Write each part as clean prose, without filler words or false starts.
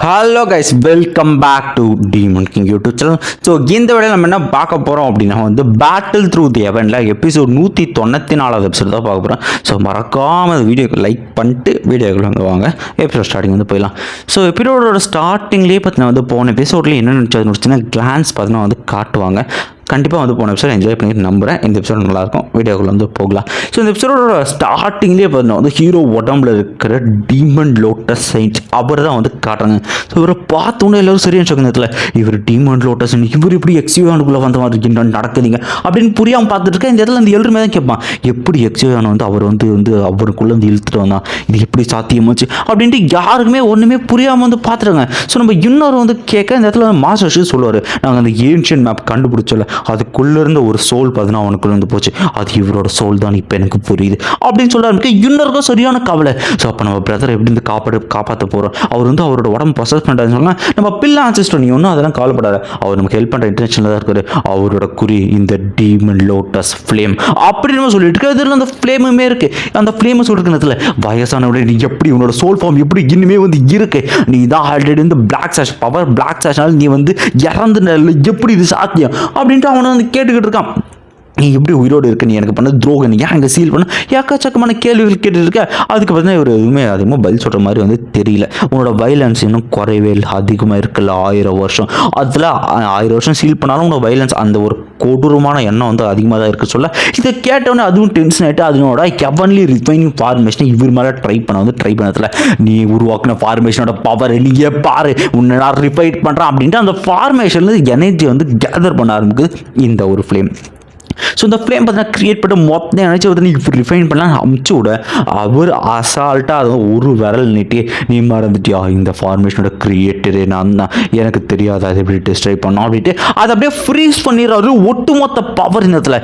Hello guys, welcome back to demon king YouTube channel. So இந்த video நம்ம என்ன பார்க்க போகிறோம் அப்படின்னா வந்து பேட்டில் த்ரூ தி எவென்ட்டில் எபிசோட் 194 எபிசோட் தான் பார்க்க போகிறோம். ஸோ மறக்காமல் வீடியோக்கு லைக் பண்ணிட்டு வீடியோக்குள்ள வந்து வாங்க எபிசோட் ஸ்டார்டிங் வந்து போயிடலாம். ஸோ எபிசோடோட ஸ்டார்டிங்லேயே பார்த்தீங்கன்னா வந்து போன எபிசோட்லேயே என்ன நினச்சதுன்னு கிளான்ஸ் பார்த்தீங்கன்னா வந்து காட்டுவாங்க. கண்டிப்பாக வந்து போன எபிசோட் என்ஜாய் பண்ணிட்டு நம்புகிறேன். இந்த எபிசோட் நல்லாயிருக்கும். வீடியோக்குள்ள வந்து போகலாம். ஸோ இந்த எபிசோடோட ஸ்டார்டிங்லேயே பார்த்தீங்கன்னா வந்து ஹீரோ உடம்புல இருக்கிற டீமன் லோட்டஸ் செயின்ட் அவர் தான் வந்து காட்டுறாங்க. ஸோ இவரை பார்த்தோன்னே எல்லோரும் சரியான சொன்னதில் இவர் டீமன் லோட்டஸ் இவர் இப்படி எக்ஸிவானுக்குள்ளே வந்த மாதிரி நடக்குதுங்க அப்படின்னு புரியாமல் பார்த்துட்டு இருக்கேன். இந்த இடத்துல அந்த எல்லாருமே தான் கேட்பான், எப்படி எக்ஸிவான் வந்து அவர் வந்து அவருக்குள்ளே வந்து இழுத்துட்டு வந்தான், இது எப்படி சாத்தியமாச்சு அப்படின்ட்டு யாருக்குமே ஒன்றுமே புரியாமல் வந்து பார்த்துருங்க. ஸோ நம்ம இன்னொரு வந்து கேட்க இந்த இடத்துல மாஸ்டர் சொல்லுவார், நாங்கள் அந்த ஏன்ஷியன் மேப் கண்டுபிடிச்சல அதுக்குள்ளே இருந்த ஒரு சோல் பார்த்தீங்கன்னா அவனுக்குள்ள இருந்து போச்சு, அது இவரோட சோல் தான் இப்போ எனக்கு புரியுது அப்படின்னு சொல்ல ஆரம்பிக்க இன்னொருக்கும் சரியான கவலை. ஸோ அப்போ நம்ம பிரதர் எப்படி இருந்து காப்பாற்ற போகிறோம், அவர் வந்து அவரோட உடம்பு ப்ரொசஸ் பண்ணுறாருன்னு சொன்னால் நம்ம பிள்ளை ஆன்சிஸ்டர் நீ ஒன்றும் அதெல்லாம் கவலைப்படாது, அவர் நமக்கு ஹெல்ப் பண்ணுற இன்டென்ஷனில் தான் இருக்காரு, அவரோட குறி இந்த டீமன் லோட்டஸ் ஃப்ளேம் அப்படின்னு சொல்லிட்டு இருக்கு. அதில் அந்த ஃப்ளேமுமே இருக்கு. அந்த ஃப்ளேமை சொல்லிருக்கிறதுல வயசானவட நீ எப்படி உன்னோட சோல் ஃபார்ம் எப்படி இன்னுமே வந்து இருக்கு, நீ தான் ஆல்ரெடி இந்த பிளாக் சாஷ் பவர் பிளாக் சாஷ்னால நீ வந்து இறந்து எப்படி இது சாத்தியம் அப்படின்ட்டு அவனை வந்து கேட்டுக்கிட்டு இருக்கான். நீ எப்படி உயிரோடு இருக்க, நீ எனக்கு பண்ண துரோகம், நீ ஏன் அங்கே சீல் பண்ண ஏக்கச்சக்கமான கேள்விகள் கேட்டுட்டு இருக்க. அதுக்கு பார்த்தீங்கன்னா இவர் எதுவுமே அதிகமாக பதில் சொல்கிற மாதிரி வந்து தெரியல. உன்னோட வைலன்ஸ் இன்னும் குறைவே இல்லை, அதிகமாக இருக்குல்ல 1000 வருஷம், அதில் 1000 வருஷம் சீல் பண்ணாலும் உன்னோட வைலன்ஸ் அந்த ஒரு கொடூரமான எண்ணம் வந்து அதிகமாக தான் இருக்க சொல்ல இதை கேட்டோன்னே அதுவும் டென்ஷன் ஆகிட்டு அதனோட கெவன்லி ரிஃபைனிங் ஃபார்மேஷனை இவர் மேலே ட்ரை பண்ணதில் நீ உருவாக்குன ஃபார்மேஷனோட பவர் நீயே பாரு, உன்னை நான் ரிஃபைட் பண்ணுறேன் அப்படின்ட்டு அந்த ஃபார்மேஷன்லேருந்து எனர்ஜி வந்து கேதர் பண்ண ஆரம்பிக்குது இந்த ஒரு ஃப்ளேம். ஸோ இந்த ஃப்ளேம் பார்த்தீங்கன்னா கிரியேட் பண்ண மொத்தம் நினச்சி வந்து நீ ரிஃபைன் பண்ணலாம் அமுச்சு விட அவர் அசால்ட்டாக அதை ஒரு விரல் நீட்டி நீ மறந்துட்டியா இந்த ஃபார்மேஷனோட கிரியேட்டரு நான் தான், எனக்கு தெரியாது அதை எப்படி டிஸ்ட்ரைவ் பண்ணோம் அப்படின்ட்டு அதை அப்படியே ஃப்ரீஸ் பண்ணிடுறாரு ஒட்டுமொத்த பவர் இனத்தில்.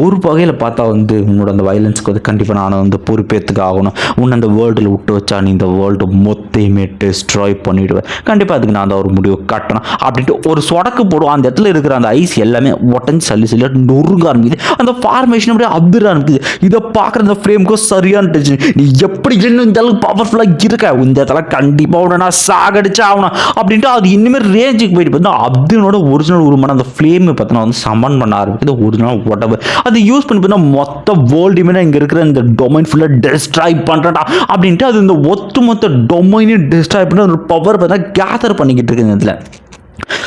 ஒரு வகையில் பார்த்தா வந்து உன்னோட அந்த வயலன்ஸுக்கு வந்து கண்டிப்பாக நான் வந்து பொறுப்பேற்றுக்க ஆகணும், உன்னை அந்த வேர்ல்டில் விட்டு வச்சா நீ இந்த வேர்ல்டு மொத்தையுமே டிஸ்ட்ராய் பண்ணிவிடுவேன், கண்டிப்பாக அதுக்கு நான் அந்த ஒரு முடிவு கட்டணும் அப்படின்ட்டு ஒரு சொடக்கு போடுவோம். அந்த இடத்துல இருக்கிற அந்த ஐஸ் எல்லாமே உடஞ்சி சல்லி நொறுங்க அந்த ஃபார்மேஷன் அப்படியே அதிர ஆரம்பிக்குது. இதை பார்க்குற அந்த ஃப்ரேமுக்கும் சரியான டென்ஷன், நீ எப்படி இன்னும் இந்த அளவுக்கு பவர்ஃபுல்லாக இருக்க, இந்த இடத்துல கண்டிப்பாக உடனே நான் சாகடிச்சு ஆகணும் அப்படின்ட்டு அது இன்னுமே ரேஞ்சுக்கு போயிட்டு பார்த்தா அப்துனோட ஒரிஜினல் உருமான அந்த ஃப்ளேம் பார்த்தீங்கன்னா வந்து சமன் பண்ண ஆரம்பிக்குது ஒரிஜினல் உடம்பு. அதை யூஸ் பண்ணி பார்த்தா மொத்த வேர்ல்டுமே இங்கே இருக்கிற இந்த டொமைன் ஃபுல்லாக டிஸ்ட்ராய் பண்ணுறா அப்படின்ட்டு அது இந்த ஒட்டுமொத்த டொமைனையும் டிஸ்ட்ராய் பண்ணி ஒரு பவர் பார்த்தா கேதர் பண்ணிக்கிட்டு இருக்கு இந்த இதில்.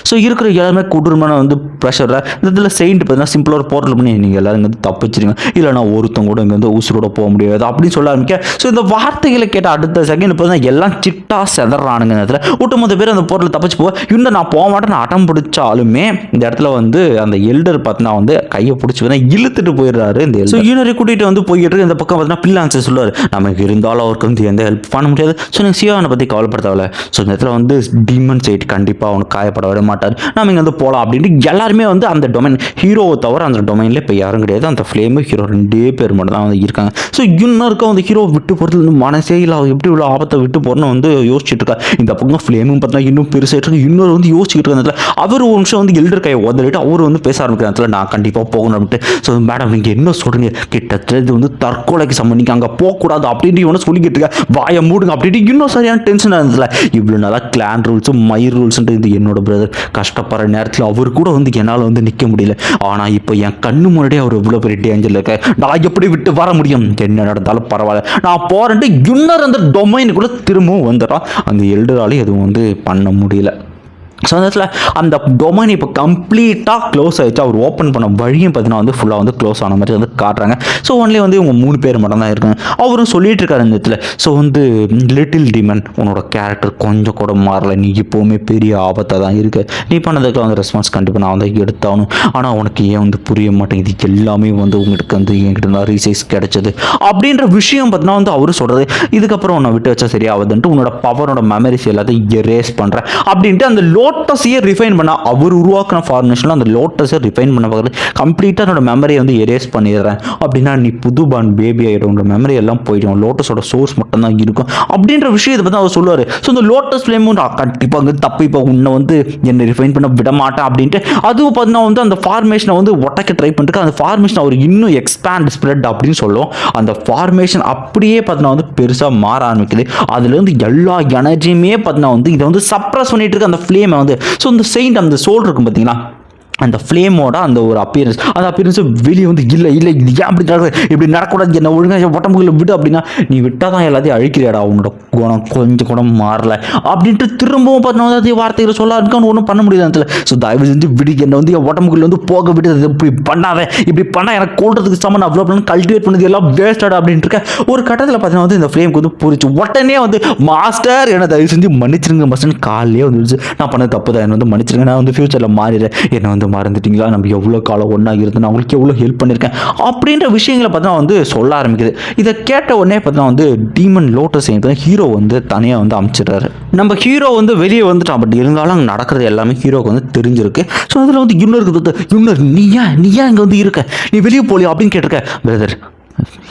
ஸோ இருக்கிற எல்லாருமே கொடூரமான வந்து ப்ரெஷரில் இந்த இதில் செயின்ட் பார்த்தீங்கன்னா சிம்பிளாக ஒரு போர்ட்டல் பண்ணி நீங்கள் எல்லோரும் இங்கே வந்து தப்பிச்சிருங்க, இல்லைனா ஒருத்தங்க கூட இங்கே வந்து ஊசரோட போக முடியாது அப்படின்னு சொல்ல ஆரம்பிக்க. ஸோ இந்த வார்த்தைகளை கேட்ட அடுத்த செகண்ட் பார்த்தீங்கன்னா எல்லாம் சிட்டா செதறானுங்க. இந்த இடத்துல ஒட்டுமொத்த பேர் அந்த போர்ட்டில் தப்பிச்சு போக இன்னும் நான் போக மாட்டேன் நான் அடம் பிடிச்சாலுமே இந்த இடத்துல வந்து அந்த எல்டர் பார்த்தீங்கன்னா வந்து கையை பிடிச்சி இழுத்துட்டு போயிடுறாரு. இந்த ஸோ யூனரை கூட்டிகிட்டு வந்து போயிட்டு இந்த பக்கம் பார்த்தீங்கன்னா பிள்ளை ஆன்சர் சொல்லுவார், நமக்கு இருந்தாலும் அவருக்கு வந்து எந்த ஹெல்ப் பண்ண முடியாது. ஸோ எனக்கு சிவானை பற்றி கவலைப்படுத்தவில்லை, ஸோ இந்த இடத்துல வந்து டீமன் சைட் கண்டிப்பாக அவனுக்கு காயப்பட விட மாட்டார், நம்ம இங்கே வந்து போகலாம் அப்படின்ட்டு எல்லாருமே வந்து அந்த டொமைன் ஹீரோவை தவிர அந்த டொமைனில் இப்போ யாரும் கிடையாது, அந்த ஃப்ளேமு ஹீரோ 2 பேர் மட்டும் தான் வந்து இருக்காங்க. ஸோ இன்னொருக்கும் அந்த ஹீரோ விட்டு போகிறது வந்து மனசே இல்லை, எப்படி இவ்வளோ ஆபத்தை விட்டு போகிறன்னு வந்து யோசிச்சுட்டு இருக்கா. இந்த பக்கம் ஃப்ளேமும் பார்த்தா இன்னும் பெருசாகிட்டு இருக்கு. இன்னொரு வந்து யோசிச்சுட்டு இருக்க அவர் ஒரு நிமிஷம் வந்து எல்டர் கையை உதறிட்டு அவர் வந்து பேச ஆரம்பிக்கிற நான் கண்டிப்பாக போகணும் அப்படின்ட்டு. ஸோ மேடம் நீங்கள் என்ன சொல்கிறீங்க, கிட்டத்தட்ட இது வந்து தற்கொலைக்கு சம்மந்தம், நீங்கள் அங்கே போகக்கூடாது அப்படின்ட்டு இவனை சொல்லிக்கிட்டு இருக்க, வாயை மூடுங்க அப்படின்ட்டு இன்னும் சரியான டென்ஷன் இருந்ததில்ல. இவ்வளோ நல்லா கிளான் ரூல்ஸும் மை ரூல்ஸுன்ட்டு இது என்னோட பிரதர் கஷ்டப்படுற நேரத்தில் அவர் கூட வந்து என்னால் வந்து நிற்க முடியல, ஆனால் இப்போ என் கண்ணு முன்னாடியே அவர் இவ்வளோ பெரிய டேஞ்சரில் இருக்க, நான் எப்படி விட்டு வர முடியும், என்ன நடந்தாலும் பரவாயில்ல நான் போகிறேன்ட்டு இன்னொரு அந்த டொமைனுக்குள்ளே திரும்பவும் வந்துட்டான். அந்த எல்டராலே எதுவும் வந்து பண்ண முடியல. ஸோ அந்த இடத்துல அந்த டொமைன் இப்போ கம்ப்ளீட்டாக க்ளோஸ் ஆகிடுச்சு. அவர் ஓப்பன் பண்ண வழியும் பார்த்தீங்கன்னா வந்து ஃபுல்லாக வந்து க்ளோஸ் ஆன மாதிரி வந்து காட்டுறாங்க. ஸோ ஒன்லி வந்து இவங்க 3 பேர் மட்டும் தான் இருக்காங்க. அவரும் சொல்லிட்டு இருக்காரு இந்த இடத்துல, ஸோ வந்து லிட்டில் டீமன் உன்னோட கேரக்டர் கொஞ்சம் கூட மாறலை, நீ இப்போவுமே பெரிய ஆபத்தாக தான் இருக்குது, நீ பண்ணதுக்கு வந்து ரெஸ்பான்ஸ் கண்டிப்பாக நான் வந்து எடுத்தாகணும், ஆனால் உனக்கு ஏன் வந்து புரிய மாட்டேங்குது, எல்லாமே வந்து உங்களுக்கு வந்து என்கிட்ட தான் ரீசைஸ் கிடைச்சது அப்படின்ற விஷயம் பார்த்தீங்கன்னா வந்து அவர் சொல்கிறது. இதுக்கப்புறம் உன்னை விட்டு வச்சா சரியாகுதுன்ட்டு உன்னோட பவரோட மெமரிஸ் எல்லாத்தையும் எரேஸ் பண்ணுறேன் அப்படின்ட்டு அந்த லோட்டஸையே ரிஃபைன் பண்ண அவர் உருவாக்கின ஃபார்மேஷனில் அந்த லோட்டஸை ரிஃபைன் பண்ண பார்க்குறது கம்ப்ளீட்டாக என்னோட மெமரியை வந்து எரேஸ் பண்ணிடுறேன் அப்படின்னா நீ புது பான் பேபி ஆகிடும், உங்களோட மெமரி எல்லாம் போயிடும், லோட்டஸோட சோர்ஸ் மட்டும் தான் இருக்கும் அப்படின்ற விஷயத்தை பற்றி அவர் சொல்லுவார். ஸோ இந்த லோட்டஸ் ஃப்ளேமும் நான் கண்டிப்பாக வந்து தப்பு, இப்போ உன்னை வந்து என்னை ரிஃபைன் பண்ண விட மாட்டேன் அப்படின்ட்டு அதுவும் பார்த்தீங்கன்னா வந்து அந்த ஃபார்மேஷனை வந்து ஒட்டக்க ட்ரை பண்ணிட்டு அந்த ஃபார்மேஷன் அவர் இன்னும் எக்ஸ்பேண்ட் ஸ்ப்ரெட் அப்படின்னு சொல்லுவோம். அந்த ஃபார்மேஷன் அப்படியே பார்த்தீங்கன்னா வந்து பெருசாக மாற ஆரம்பிக்குது. அதுலேருந்து எல்லா எனர்ஜியுமே பார்த்தீங்கன்னா வந்து இதை வந்து சப்ரஸ் பண்ணிட்டு இருக்கு அந்த ஃப்ளேமை வந்து. ஸோ இந்த செயின்ட் அந்த சோல் இருக்கும் பார்த்தீங்களா, அந்த ஃப்ளேமோட அந்த ஒரு அப்பியரன்ஸ், அந்த அப்பியரன்ஸு வெளியே வந்து இல்லை இல்லை இது ஏன் அப்படி நடக்குது, இப்படி நடக்கூடாது, என்ன ஒழுங்காக உடம்புகளை விடு அப்படின்னா நீ விட்டால் தான் எல்லாத்தையும் அழிக்கிறியாடா, அவனோட குணம் கொஞ்சம் கூட மாறலை அப்படின்ட்டு திரும்பவும் பார்த்தீங்கன்னா அதே வார்த்தைகளை சொல்ல ஆரம்பிக்க ஒன்றும் பண்ண முடியாது அதில். ஸோ தயவு செஞ்சு விடு, என்னை வந்து என் உடம்புக்குள்ள வந்து போக விட்டு இப்படி பண்ணாத, இப்படி பண்ணால் எனக்கு கொள்றதுக்கு சமன் அவ்வளோ பண்ணு கல்டிவேட் பண்ணது எல்லாம் வேஸ்டாடா அப்படின்ட்டு இருக்க ஒரு கட்டத்தில் பார்த்தீங்கன்னா வந்து இந்த ஃப்ளேமுக்கு வந்து புரிச்சு உடனே வந்து மாஸ்டர் என்னை தயவு செஞ்சு மன்னிச்சிருங்க மாஸ்டர், காலையே வந்துருச்சு, நான் பண்ண தப்பு தான், என்னை வந்து மன்னிச்சிருங்க, நான் வந்து ஃபியூச்சரில் மாறிடுறேன், என்னை வந்து மறந்துட்டீங்களா, நம்ம எவ்வளோ காலம் ஒன்றா இருந்து நான் உங்களுக்கு எவ்வளோ ஹெல்ப் பண்ணியிருக்கேன் அப்படின்ற விஷயங்களை பார்த்தா வந்து சொல்ல ஆரம்பிக்குது. இதை கேட்ட உடனே பார்த்தா வந்து டீமன் லோட்டஸ் ஹீரோ வந்து தனியாக வந்து அமைச்சிடுறாரு. நம்ம ஹீரோ வந்து வெளியே வந்துட்டான், பட் இருந்தாலும் அங்கே நடக்கிறது எல்லாமே ஹீரோக்கு வந்து தெரிஞ்சிருக்கு. ஸோ அதில் வந்து யுன்னர் நீ ஏன் இங்கே வந்து இருக்க, நீ வெளியே போலியா அப்படின்னு கேட்டிருக்க. பிரதர்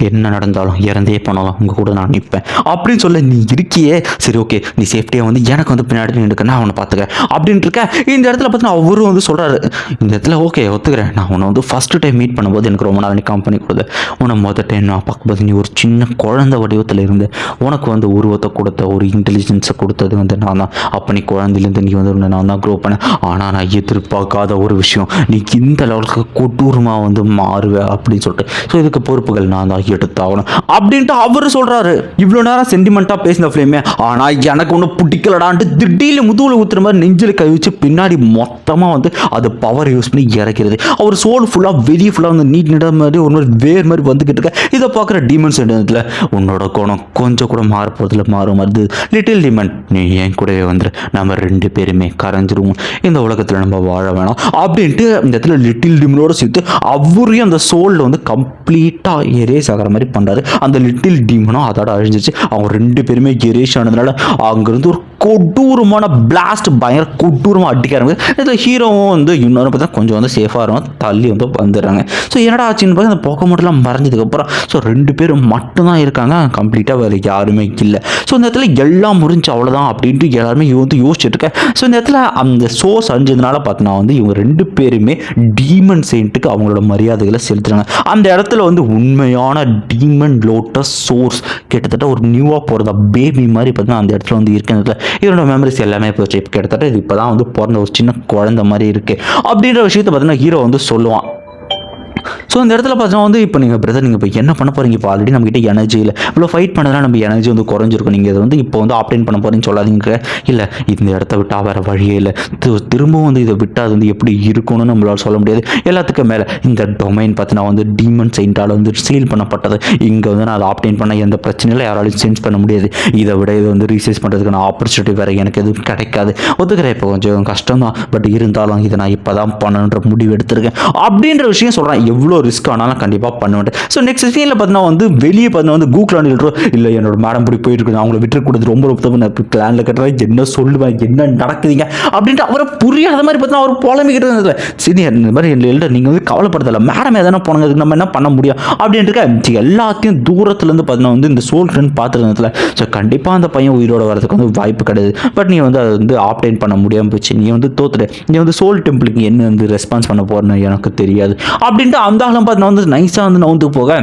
என்ன நடந்தாலும் இறந்தே போனாலும் உங்கள் கூட நான் நிற்பேன் அப்படின்னு சொல்ல நீ இருக்கியே, சரி ஓகே நீ சேஃப்டியாக வந்து எனக்கு வந்து பின்னாடி நின்றுக்க, நான் அவனை பார்த்துக்கிறேன் அப்படின்ட்டு இருக்க. இந்த இடத்துல பார்த்தீங்கன்னா அவரும் வந்து சொல்கிறாரு, இந்த இடத்துல ஓகே ஒத்துக்கிறேன், நான் உன்னை வந்து ஃபஸ்ட்டு டைம் மீட் பண்ணும்போது எனக்கு ரொம்ப நாள் நீ கம்பெனி கொடுத்த, உன்னை மொதல் டைம் நான் பார்க்கும்போது நீ ஒரு சின்ன குழந்தை வடிவத்தில் இருந்து உனக்கு வந்து உருவத்தை கொடுத்த ஒரு இன்டெலிஜென்ஸை கொடுத்தது வந்து நான் தான். அப்போ நீ குழந்தையிலேருந்து நீ வந்து நான் தான் க்ரோ பண்ணேன். ஆனால் நான் எதிர்பார்க்காத ஒரு விஷயம், நீ இந்த லெவலுக்கு கொடூரமாக வந்து மாறுவேன் அப்படின்னு சொல்லிட்டு, ஸோ இதுக்கு பொறுப்புகள் நான் தான் எடுத்தாகணும் அப்படின்ட்டு அவர் சொல்றாரு. இவ்வளோ நேரம் சென்டிமெண்ட்டாக பேசின ஃப்ளேமே ஆனால் எனக்கு ஒன்று பிடிக்கலடான்ட்டு திடீர்னு முதுகுல ஊத்துற மாதிரி நெஞ்சில் கை வச்சு பின்னாடி மொத்தமாக வந்து அது பவர் யூஸ் பண்ணி இறக்கிறது. அவர் சோல் ஃபுல்லாக வெளியே ஃபுல்லாக வந்து நீட்டாக மாதிரி ஒரு மாதிரி வேர் மாதிரி வந்துக்கிட்டு இருக்க. இதை பார்க்குற டீமன்ஸ் இடத்துல உன்னோட குணம் கொஞ்சம் கூட மாற போகிறதுல மாறும் வருது, லிட்டில் டீமன் நீ என் கூடவே வந்துரு, நம்ம 2 பேருமே கரைஞ்சிருவோம், இந்த உலகத்தில் நம்ம வாழ வேணாம் அப்படின்ட்டு இந்த இடத்துல லிட்டில் டீமனோட சேர்த்து அவரையும் அந்த சோலில் வந்து கம்ப்ளீட்டாக எரேஸ் ஆகிற மாதிரி பண்ணுறாரு. அந்த லிட்டில் டீமனும் அதோட அழிஞ்சிச்சு. அவங்க 2 பேருமே எரேஸ் ஆனதுனால அங்கேருந்து ஒரு கொடூரமான பிளாஸ்ட் பயங்கர கொடூரமாக அடிக்க ஆரம்பிச்சு. இதில் ஹீரோவும் வந்து இன்னொரு பார்த்தா கொஞ்சம் வந்து சேஃபாக இருக்கும் தள்ளி வந்து வந்துடுறாங்க. ஸோ என்னடா ஆச்சுன்னு பார்த்து அந்த போக்கமோட்டெலாம் மறைஞ்சதுக்கப்புறம் ஸோ 2 பேரும் மட்டும்தான் இருக்காங்க, கம்ப்ளீட்டாக வேறு யாருமே இல்லை. ஸோ இந்த இடத்துல எல்லாம் முடிஞ்சு அவ்வளோதான் அப்படின்ட்டு எல்லாருமே வந்து யோசிச்சுட்டு இருக்கேன். ஸோ இந்த இடத்துல அந்த சோர்ஸ் அழிஞ்சதுனால பார்த்தோன்னா வந்து இவங்க 2 பேருமே டீமன் செயின்ட்டுக்கு அவங்களோட மரியாதைகளை செலுத்துறாங்க. அந்த இடத்துல வந்து உண்மையான டீமன் லோட்டஸ் சோர்ஸ் கிட்டத்தட்ட ஒரு நியூவாக போகிறதா பேபி மாதிரி பார்த்தீங்கன்னா அந்த இடத்துல வந்து இருக்கிறதுல இதோட மெமரிஸ் எல்லாமே போச்சு. இப்போ கிட்டத்தட்ட இது இப்போ தான் வந்து பிறந்த ஒரு சின்ன குழந்தை மாதிரி இருக்குது அப்படின்ற விஷயத்தை பார்த்தீங்கன்னா ஹீரோ வந்து சொல்லுவான். ஸோ இந்த இடத்துல பார்த்தீங்கன்னா வந்து இப்போ நீங்கள் பிரதர் நீங்கள் இப்போ என்ன பண்ண போகிறீங்க, இப்போ ஆல்ரெடி நம்மகிட்ட எனர்ஜி இல்லை, இவ்வளோ ஃபைட் பண்ணதுலாம் நம்ம எனர்ஜி வந்து குறைஞ்சிருக்கும், நீங்கள் இதை வந்து இப்போ வந்து ஆப்ரேட் பண்ண போகிறீங்கன்னு சொல்லாதீங்க. இல்லை இந்த இடத்த விட்டால் வேறு வழியே இல்லை, திரும்பவும் வந்து இதை விட்டால் அது வந்து எப்படி இருக்கும்னு நம்மளால் சொல்ல முடியாது. எல்லாத்துக்கும் மேலே இந்த டொமைன் பார்த்தீங்கன்னா வந்து டீமன் செயின்ட்டால் வந்து சீல் பண்ணப்பட்டது. இங்கே வந்து நான் அதை ஆப்ரேட் பண்ண எந்த பிரச்சனையும் யாராலையும் சேஞ்ச் பண்ண முடியாது. இதை விட இதை வந்து ரீசர்ச் பண்ணுறதுக்கான ஆப்பர்ச்சுனிட்டி வேறு எனக்கு எதுவும் கிடைக்காது. ஒத்துக்கிறேன் இப்போ கொஞ்சம் கஷ்டம் தான், பட் இருந்தாலும் இதை நான் இப்போ தான் பண்ணணுன்ற முடிவு எடுத்திருக்கேன் அப்படின்ற விஷயம் சொல்கிறேன். எவ்வளோ ரிஸ்க் ஆனாலும் கண்டிப்பாக பண்ணுவேன். ஸோ நெக்ஸ்ட் சீனில் பார்த்தீங்கன்னா வந்து வெளியே பார்த்தீங்கன்னா வந்து கூகுள் இல்லை என்னோட மேடம் இப்படி போயிட்டு இருக்கு, அவங்கள விட்டு கொடுத்து ரொம்ப பிளானில் கட்டுறேன், என்ன சொல்லுவேன் என்ன நடக்குதுங்க அப்படின்ட்டு அவரை புரியாத மாதிரி பார்த்தீங்கன்னா அவர் புலம்பிக்கிட்டு சீனியர் இந்த மாதிரி இல்லை நீங்கள் வந்து கவலைப்படுத்தலை, மேடம் எதனா போனாங்க அதுக்கு நம்ம என்ன பண்ண முடியும் அப்படின்ட்டு எல்லாத்தையும் தூரத்துலேருந்து பார்த்தீங்கன்னா வந்து இந்த சோல் ஃப்ரெண்ட் பார்த்துருந்ததுல. ஸோ கண்டிப்பாக அந்த பையன் உயிரோட வரதுக்கு வந்து வாய்ப்பு கிடையாது. பட் நீ வந்து அதை வந்து ஆப்டேன் பண்ண முடியாமல் போச்சு, நீ வந்து தோத்துட்டு நீ வந்து சோல் டெம்பிளுக்கு என்ன வந்து ரெஸ்பான்ஸ் பண்ண போகிறேன்னு எனக்கு தெரியாது அப்படின்ட்டு அந்த ஆளும் பார்த்து வந்து நைஸாக வந்து நவுந்து போக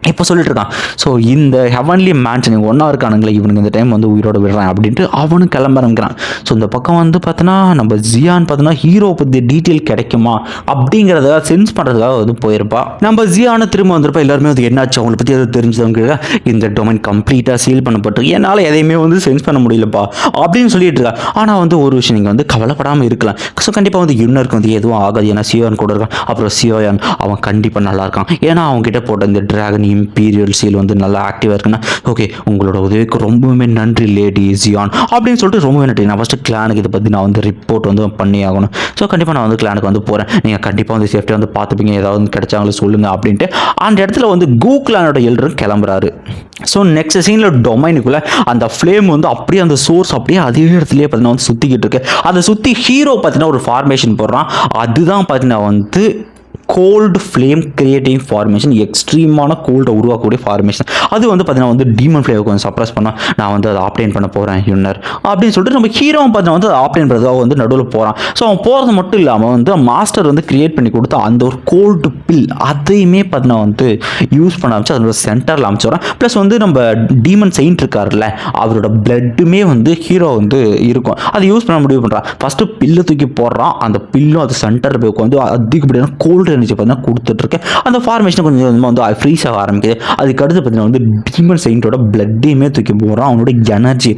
இப்போ சொல்லிட்டு இருக்கான். ஸோ இந்த ஹெவன்லி மேன்ஷன் ஒன்றா இருக்கானுங்களே இவனுக்கு இந்த டைம் வந்து உயிரோட விடுறான் அப்படின்ட்டு அவனும் கிளம்ப ஆரம்பிக்கிறான். ஸோ இந்த பக்கம் வந்து பார்த்தோன்னா நம்ம ஜியான் பார்த்தோன்னா ஹீரோ பற்றி டீட்டெயில் கிடைக்குமா அப்படிங்கிறத சென்ஸ் பண்ணுறதுக்காக வந்து போயிருப்பா. நம்ம ஜியானை திரும்ப வந்திருப்பா. எல்லாருமே வந்து என்னாச்சு அவங்களை பற்றி எதாவது தெரிஞ்சவங்க, இந்த டொமைன் கம்ப்ளீட்டாக சீல் பண்ணப்பட்டு என்னால் எதையுமே வந்து சென்ஸ் பண்ண முடியலப்பா அப்படின்னு சொல்லிட்டு இருக்கா. ஆனால் வந்து ஒரு விஷயம் நீங்கள் வந்து கவலைப்படாமல் இருக்கலாம். ஸோ கண்டிப்பாக வந்து யுன்னருக்கு வந்து எதுவும் ஆகாது, ஏன்னா சியோன் கூட இருக்கான். அப்புறம் சியோயான் அவன் கண்டிப்பாக நல்லா இருக்கான், ஏன்னா அவங்ககிட்ட போட்ட இந்த டிராகன் இம்பீரியல் சீல் வந்து நல்லா ஆக்டிவாக இருக்குன்னா ஓகே உங்களோட உதவிக்கு ரொம்பவுமே நன்றி லேடி ஜியான் அப்படின்னு சொல்லிட்டு ரொம்பவே நன்றி. நான் ஃபஸ்ட்டு கிளானுக்கு இதை பற்றி நான் வந்து ரிப்போர்ட் வந்து பண்ணி ஆகணும். ஸோ கண்டிப்பாக நான் வந்து கிளானுக்கு வந்து போகிறேன். நீங்கள் கண்டிப்பாக வந்து சேஃப்டியாக வந்து பார்த்துப்பீங்க, ஏதாவது கிடைச்சாங்களோ சொல்லுங்கள் அப்படின்ட்டு அந்த இடத்துல வந்து கூ கிளானோட எல்டரும் கிளம்புறாரு. ஸோ நெக்ஸ்ட் சீனில் டொமைனுக்குள்ளே அந்த ஃப்ளேம் வந்து அப்படியே அந்த சோர்ஸ் அப்படியே அதே இடத்துலேயே பார்த்தீங்கன்னா வந்து சுற்றிக்கிட்டு இருக்கு. அதை சுற்றி ஹீரோ பார்த்தீங்கன்னா ஒரு ஃபார்மேஷன் போடுறான். அதுதான் பார்த்தீங்கன்னா வந்து கோல்டு ஃப்ளேம் கிரியேட்டிங் ஃபார்மேஷன், எக்ஸ்ட்ரீமான கோல்டை உருவாக்கக்கூடிய ஃபார்மேஷன். அது வந்து பார்த்தீங்கன்னா வந்து டீமன் ஃப்ளேவை கொஞ்சம் சப்ரஸ் பண்ணால் நான் வந்து அதை ஆப்டேன் பண்ண போகிறேன் யுன்னர் அப்படின்னு சொல்லிட்டு நம்ம ஹீரோவும் பார்த்தீங்கன்னா வந்து ஆப்டேன் பண்ணுறதாக வந்து நடுவில் போகிறான். ஸோ அவன் போகிறது மட்டும் இல்லாமல் வந்து மாஸ்டர் வந்து கிரியேட் பண்ணி கொடுத்த அந்த ஒரு கோல்டு பில் அதையுமே பார்த்தீங்கன்னா வந்து யூஸ் பண்ண ஆரம்பிச்சு அதோட சென்டரில் அமைச்சிடுறான். ப்ளஸ் வந்து நம்ம டீமன் செயின்ட் இருக்கார்ல அவரோட பிளட்டுமே வந்து ஹீரோ வந்து இருக்கும். அதை யூஸ் பண்ண முடிவு பண்ணுறான். ஃபஸ்ட்டு பில்லு தூக்கி போடுறான். அந்த பில்லும் அது சென்டரில் போய் உட்காந்து அதிகப்படியான கோல்டு எனர்ஜி பார்த்தீங்கன்னா கொடுத்துட்ருக்கு. அந்த ஃபார்மேஷன் கொஞ்சம் கொஞ்சமாக வந்து ஃப்ரீஸ் ஆக ஆரம்பிக்குது. அதுக்கு அடுத்து பார்த்தீங்கன்னா வந்து டீமன் செயின்ட்டோட பிளட்டையுமே தூக்கி போடுறான். அவனோட எனர்ஜி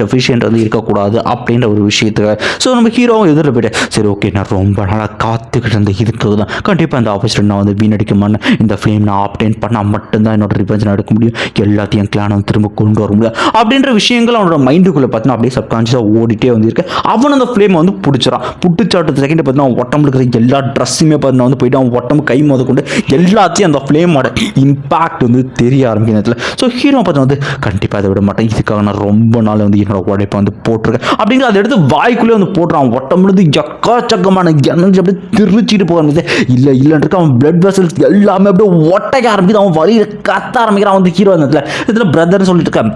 எஃபிஷியன்ட் வந்து இருக்கக்கூடாது அப்படின்ற ஒரு விஷயத்துக்கு. ஸோ நம்ம ஹீரோவும் எதிரில் போயிட்டு சரி ஓகே நான் ரொம்ப நாளாக காத்துக்கிட்டு இருந்த இதுக்கு தான் கண்டிப்பாக இந்த ஆப்பர்ச்சுனிட்டி நான் வந்து வீணடிக்க மாட்டேன். இந்த ஃப்ளேம் நான் ஆப்டேன் பண்ணால் மட்டும்தான் என்னோட ரிவெஞ்ச் எடுக்க முடியும், எல்லாத்தையும் கிளான் வந்து திரும்ப கொண்டு வர முடியும் அப்படின்ற விஷயங்கள் அவனோட மைண்டுக்குள்ளே பார்த்தீங்கன்னா அப்படியே சப்கான்ஷியஸாக ஓடிட்டே வந்து இருக்கு. அவன் அந்த ஃப்ளேமை வந்து பிடிச்சிடான். புட்டுச்சாட்டு செகண்ட் பார்த்தீங்கன்னா உடம்புல இருக்கிற எல்லா ட்ரெஸ்ஸுமே பார்த்தீங்கன்னா வந்து போயிட்டு அவன் உடம்பு கை மோத கொண்டு எல்லாத்தையும் அந்த ஃப்ளேமோட இம்பாக்ட் வந்து தெரிய ஆரம்பிக்கிற. ஸோ ஹீரோ பார்த்தா வந்து கண்டிப்பாக அதை விட மாட்டேன், இதுக்காக நான் ரொம்ப நாள் வந்து என்னோட உழைப்பை வந்து போட்டிருக்கேன் அப்படிங்கிற அதை எடுத்து வாய்க்குள்ளே வந்து போட்டுறான். உடம்புலேருந்து எக்காச்சக்கமான எனர்ஜி அப்படியே திருச்சிட்டு போக ஆரம்பிச்சு. இல்லைன்ட்டு அவன் பிளட் வெசல்ஸ் எல்லாமே அப்படியே ஒட்டைக்க ஆரம்பிக்குது. அவன் வழியில் கத்த ஆரம்பிக்கிறான் வந்து ஹீரோ. அந்த இதில் பிரதர்னு சொல்லிட்டு இருக்கேன்.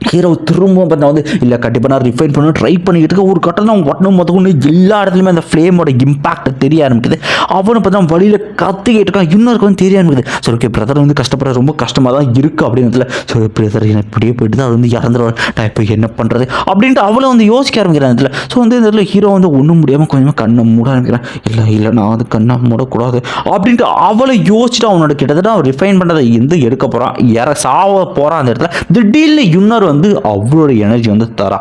ஹீரோ திரும்பவும் பார்த்தா வந்து இல்லை கண்டிப்பாக நான் ரிஃபைன் பண்ண ட்ரை பண்ணிக்கிட்டு இருக்க ஒரு கட்டம் அவன் ஒட்டணும் மொத்தம் எல்லா இடத்துலையுமே அந்த ஃப்ளேமோட இம்பாக்ட் தெரிய ஆரம்பிக்குது. அவனை பார்த்தா வழியில் கத்திக்கிட்டு இருக்கான். இன்னொருக்கு வந்து தெரிய ஆரம்பிக்குது. ஸோ ஓகே பிரதர் வந்து கஷ்டப்படுற ரொம்ப கஷ்டமாக தான் இருக்குது அப்படின்றதுல ஸோ பிரதர் எனக்கு இப்படியே போயிட்டு தான் அது வந்து இறந்துருவார், நான் இப்போ என்ன பண்ணுறது அப்படின்ட்டு அவளை வந்து யோசிக்க ஆரம்பிக்கிறேன். இதில் ஸோ வந்து இந்த இடத்துல ஹீரோ வந்து ஒன்றும் முடியாமல் கொஞ்சமாக கண்ணை மூட ஆரம்பிக்கிறேன். இல்லை நான் வந்து கண்ணை மூடக்கூடாது அப்படின்ட்டு அவளை யோசிச்சுட்டு அவனோட கிட்டத்தட்ட அவன் ரிஃபைன் பண்ணுறதை எந்த எடுக்க போகிறான் சாவ போகிறான். அந்த இடத்துல திடீர்னு இன்னொரு வந்து அவ்வளோ எனர்ஜி வந்து தரா.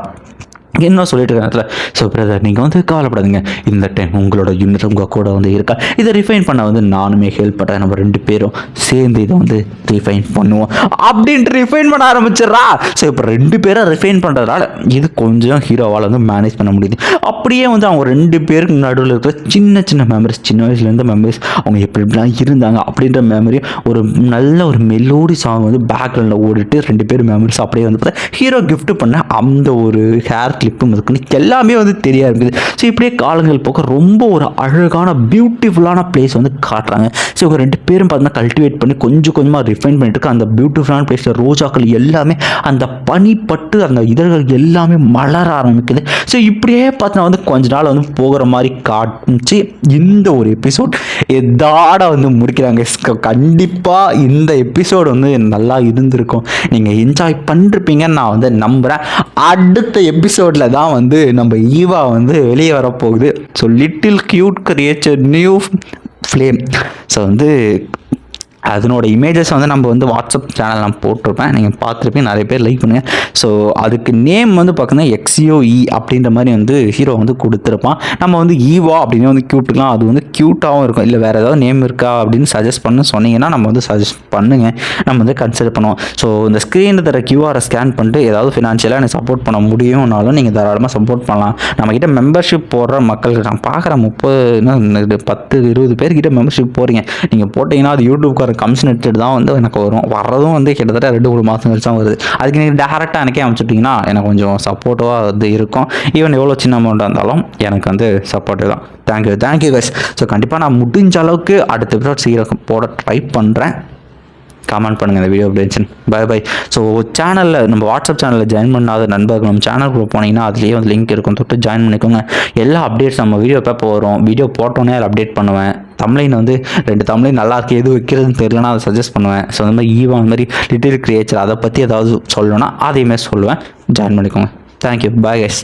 என்ன சொல்லிட்டு இருக்காங்க. ஸோ பிரதர் நீங்கள் வந்து கவலைப்படாதீங்க, இந்த டைம் உங்களோட யூனிட் உங்கள் கூட வந்து இருக்கா, இதை ரிஃபைன் பண்ண வந்து நானுமே ஹெல்ப் பண்ணுறேன், நம்ம 2 பேரும் சேர்ந்து இதை வந்து ரிஃபைன் பண்ணுவோம் அப்படின்ட்டு ரிஃபைன் பண்ண ஆரம்பிச்சிடறா. ஸோ இப்போ 2 பேரும் ரிஃபைன் பண்ணுறதுனால இது கொஞ்சம் ஹீரோவால் வந்து மேனேஜ் பண்ண முடியுது. அப்படியே வந்து அவங்க 2 பேருக்கு நடுவில் இருக்கிற சின்ன மெமரிஸ், சின்ன வயசுலேருந்து மெமரிஸ், அவங்க எப்படிலாம் இருந்தாங்க அப்படின்ற மெமரி ஒரு நல்ல ஒரு மெலோடி சாங் வந்து பேக்ரவுண்டில் ஓடிட்டு 2 பேர் மெமரிஸ் அப்படியே வந்து ஹீரோ கிஃப்ட் பண்ண அந்த ஒரு ஹேர் கிளிப்பும் இருக்குன்னு எல்லாமே வந்து தெரிய இருக்குது. ஸோ இப்படியே காலங்கள் போக ரொம்ப ஒரு அழகான பியூட்டிஃபுல்லான பிளேஸ் வந்து காட்டுறாங்க. ஸோ இவங்க 2 பேரும் பார்த்தீங்கன்னா கல்டிவேட் பண்ணி கொஞ்சம் கொஞ்சமாக ரிஃபைன் பண்ணிட்டு இருக்க அந்த பியூட்டிஃபுல்லான பிளேஸில் ரோஜாக்கள் எல்லாமே அந்த பனிப்பட்டு அந்த இதழ்கள் எல்லாமே மலர ஆரம்பிக்குது. ஸோ இப்படியே பார்த்தீங்கன்னா வந்து கொஞ்ச நாள் வந்து போகிற மாதிரி காமிச்சு இந்த ஒரு எபிசோட் எதாட வந்து முடிக்கிறாங்க. கண்டிப்பாக இந்த எபிசோடு வந்து நல்லா இருந்திருக்கும், நீங்கள் என்ஜாய் பண்ணிருப்பீங்கன்னு நான் வந்து நம்புகிறேன். அடுத்த எபிசோடில் தான் வந்து நம்ம ஈவா வந்து வெளியே வரப்போகுது. So little cute creature new flame. So வந்து அதனோட இமேஜஸ் வந்து நம்ம வந்து வாட்ஸ்அப் சேனல் நான் போட்டிருப்பேன், நீங்கள் பார்த்துருப்பீங்க, நிறைய பேர் லைக் பண்ணுங்கள். ஸோ அதுக்கு நேம் வந்து பார்த்தீங்கன்னா XOE அப்படின்ற மாதிரி வந்து ஹீரோ வந்து கொடுத்துருப்பான். நம்ம வந்து ஈவா அப்படின்னு வந்து க்யூட்டுக்கலாம், அது வந்து க்யூட்டாகவும் இருக்கும். இல்லை வேறு ஏதாவது நேம் இருக்கா அப்படின்னு சஜஸ்ட் பண்ண சொன்னீங்கன்னா நம்ம வந்து சஜஸ்ட் பண்ணுங்கள், நம்ம வந்து கன்சிடர் பண்ணுவோம். ஸோ இந்த ஸ்க்ரீனில் தர QR ஸ்கேன் பண்ணிட்டு ஏதாவது ஃபினான்ஷியலாக எனக்கு சப்போர்ட் பண்ண முடியும்னாலும் நீங்கள் தாராளமாக சப்போர்ட் பண்ணலாம். நம்மக்கிட்ட மெம்பர்ஷிப் போடுற மக்களுக்கு நான் பார்க்குறேன் 10-20 பேர்கிட்ட மெம்பர்ஷிப் போகிறீங்க, நீங்கள் போட்டிங்கன்னா அது யூடியூப்கார கமிஷன் எடுத்துகிட்டு தான் வந்து எனக்கு வர்றதும் வந்து கிட்டத்தட்ட 2-3 மாதம் கழிச்சு தான் வருது. அதுக்கு நீங்கள் டேரெக்டாக எனக்கே அமைச்சிட்டிங்கன்னா எனக்கு கொஞ்சம் சப்போர்ட்டிவாக வந்து இருக்கும். ஈவன் எவ்வளோ சின்ன அமௌண்ட்டாக இருந்தாலும் எனக்கு வந்து சப்போர்ட்டிவ் தான். Thank you guys. ஸோ கண்டிப்பாக நான் முடிஞ்ச அளவுக்கு அடுத்த எபிசோட் சீக்கிரம் போட ட்ரை பண்ணுறேன். கமெண்ட் பண்ணுங்கள் இந்த வீடியோ எப்படி. பை. ஸோ சேனலில் நம்ம வாட்ஸ்அப் சேனலில் ஜாயின் பண்ணாத நண்பர்கள் நம்ம சேனலுக்குள்ளே போனீங்கன்னா அதுலேயே வந்து லிங்க் இருக்கும், தொட்டு ஜாயின் பண்ணிக்கோங்க. எல்லா அப்டேட்ஸ் நம்ம வீடியோ எப்போ வரும், வீடியோ போட்டோன்னே அதில் அப்டேட் பண்ணுவேன். தமிழின் வந்து 2 தமிழின் நல்லா இருக்குது, எது வைக்கிறதுன்னு தெரியலனா அதை சஜஸ்ட் பண்ணுவேன். ஸோ அந்த மாதிரி ஈவா அந்த மாதிரி லிட்டில் கிரியேச்சர் அதை பற்றி ஏதாவது சொல்லணும்னா அதையுமே சொல்லுவேன், ஜாயின் பண்ணிக்கோங்க. Thank you, bye guys.